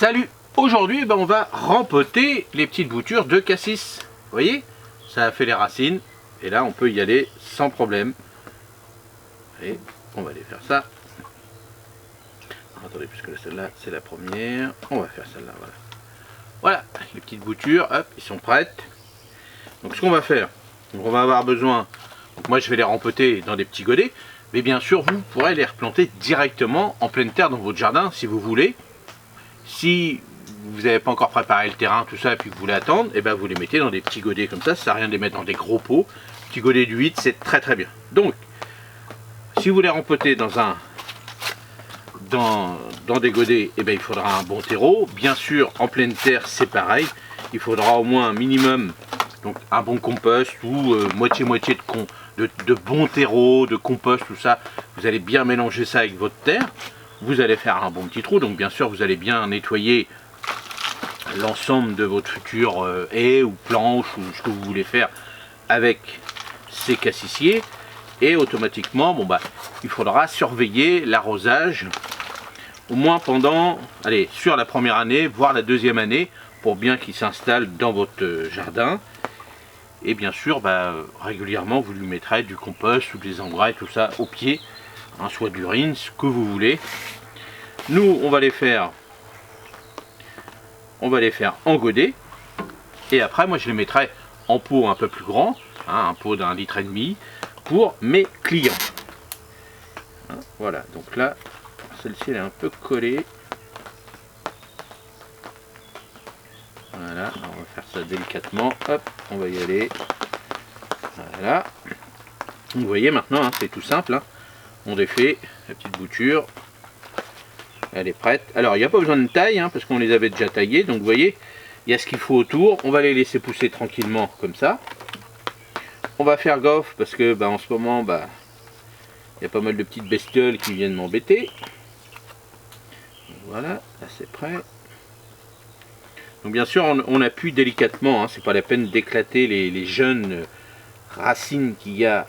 Salut! Aujourd'hui, on va rempoter les petites boutures de cassis. Vous voyez? Ça a fait les racines. Et là, on peut y aller sans problème. Et on va aller faire ça. Attendez, puisque celle-là, c'est la première. On va faire celle-là, voilà. Voilà, les petites boutures, hop, ils sont prêtes. Donc ce qu'on va faire, on va avoir besoin, donc moi je vais les rempoter dans des petits godets, mais bien sûr vous pourrez les replanter directement en pleine terre dans votre jardin si vous voulez. Si vous n'avez pas encore préparé le terrain, tout ça, et puis que vous voulez attendre, et ben vous les mettez dans des petits godets comme ça sert à rien de les mettre dans des gros pots. Petit godet de 8, c'est très très bien. Donc, si vous les rempotez dans des godets, et ben il faudra un bon terreau. Bien sûr, en pleine terre, c'est pareil. Il faudra au moins un minimum, donc un bon compost ou moitié-moitié de bon terreau, de compost, tout ça. Vous allez bien mélanger ça avec votre terre. Vous allez faire un bon petit trou. Donc bien sûr, vous allez bien nettoyer l'ensemble de votre futur haie ou planche ou ce que vous voulez faire avec ces cassissiers. Et automatiquement, il faudra surveiller l'arrosage au moins pendant, allez, sur la première année, voire la deuxième année, pour bien qu'il s'installe dans votre jardin. Et bien sûr, régulièrement, vous lui mettrez du compost ou des engrais, tout ça au pied, hein, soit d'urine, ce que vous voulez. Nous, on va les faire en godet. Et après, moi, je les mettrai en pot un peu plus grand, hein, un pot d'1,5 litre pour mes clients. Hein, voilà, donc là, celle-ci elle est un peu collée. Voilà, on va faire ça délicatement. Hop, on va y aller. Voilà. Vous voyez maintenant, hein, c'est tout simple. Hein. On défait la petite bouture. Elle est prête. Alors, il n'y a pas besoin de taille, hein, parce qu'on les avait déjà taillées. Donc, vous voyez, il y a ce qu'il faut autour. On va les laisser pousser tranquillement, comme ça. On va faire gaffe, parce que en ce moment, il y a pas mal de petites bestioles qui viennent m'embêter. Voilà, là c'est prêt. Donc bien sûr on appuie délicatement, hein, c'est pas la peine d'éclater les jeunes racines qu'il y a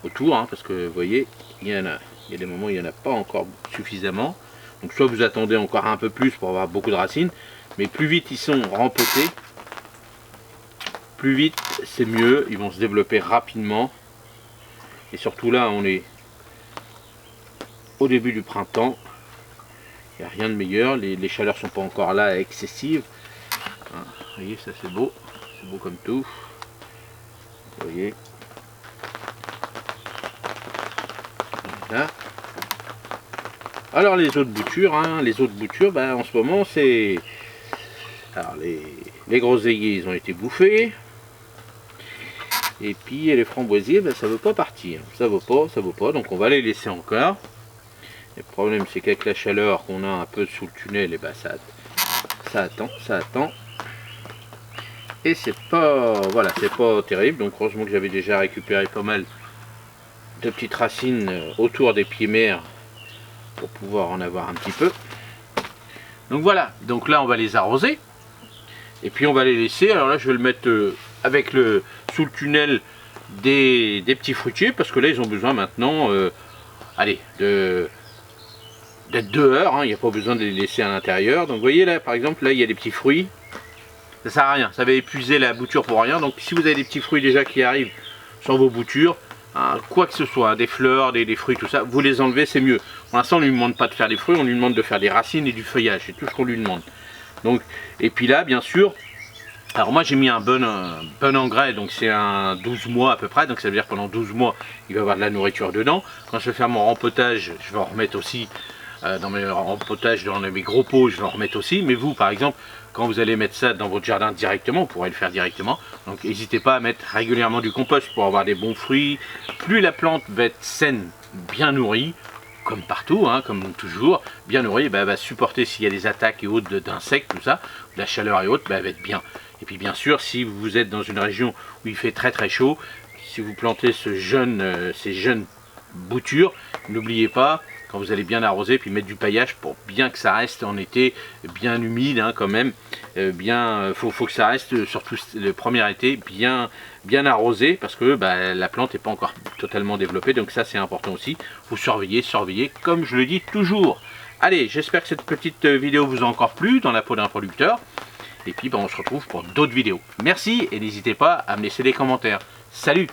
autour, hein, parce que vous voyez, il y a des moments où il n'y en a pas encore suffisamment. Donc soit vous attendez encore un peu plus pour avoir beaucoup de racines, mais plus vite ils sont rempotés, plus vite c'est mieux, ils vont se développer rapidement. Et surtout là on est au début du printemps. Il n'y a rien de meilleur, les chaleurs sont pas encore là excessives. Hein, vous voyez, ça c'est beau comme tout. Vous voyez. Voilà. Alors les autres boutures, hein, en ce moment c'est... Alors les groseilliers ils ont été bouffés. Et puis les framboisiers, ça veut pas partir. Ça veut pas, donc on va les laisser encore. Le problème c'est qu'avec la chaleur qu'on a un peu sous le tunnel, et ça attend. Et c'est pas, voilà, c'est pas terrible. Donc heureusement que j'avais déjà récupéré pas mal de petites racines autour des pieds mères pour pouvoir en avoir un petit peu. Donc voilà, donc là on va les arroser. Et puis on va les laisser, alors là je vais le mettre sous le tunnel des petits fruitiers, parce que là ils ont besoin maintenant, d'être dehors, hein, il n'y a pas besoin de les laisser à l'intérieur. Donc vous voyez là par exemple, là il y a des petits fruits, ça sert à rien, ça va épuiser la bouture pour rien. Donc si vous avez des petits fruits déjà qui arrivent sur vos boutures, hein, quoi que ce soit, hein, des fleurs, des fruits, tout ça, vous les enlevez, c'est mieux. Pour l'instant on ne lui demande pas de faire des fruits, on lui demande de faire des racines et du feuillage, c'est tout ce qu'on lui demande. Donc, et puis là bien sûr, alors moi j'ai mis un bon engrais, donc c'est un 12 mois à peu près, donc ça veut dire que pendant 12 mois il va y avoir de la nourriture dedans. Quand je vais faire mon rempotage, je vais en remettre aussi. Dans mes rempotages, dans mes gros pots, je vais en remettre aussi. Mais vous, par exemple, quand vous allez mettre ça dans votre jardin directement, vous pourrez le faire directement. Donc n'hésitez pas à mettre régulièrement du compost pour avoir des bons fruits. Plus la plante va être saine, bien nourrie, comme partout, hein, comme toujours, bien nourrie, elle va supporter s'il y a des attaques et autres d'insectes, tout ça, de la chaleur et autres, elle va être bien. Et puis bien sûr, si vous êtes dans une région où il fait très très chaud, si vous plantez ces jeunes boutures, n'oubliez pas, quand vous allez bien arroser, puis mettre du paillage pour bien que ça reste en été bien humide, hein, quand même. Faut que ça reste, surtout le premier été, bien arrosé, parce que la plante n'est pas encore totalement développée, donc ça c'est important aussi. Faut surveiller, comme je le dis toujours. Allez, j'espère que cette petite vidéo vous a encore plu dans la peau d'un producteur. Et puis on se retrouve pour d'autres vidéos. Merci et n'hésitez pas à me laisser des commentaires. Salut!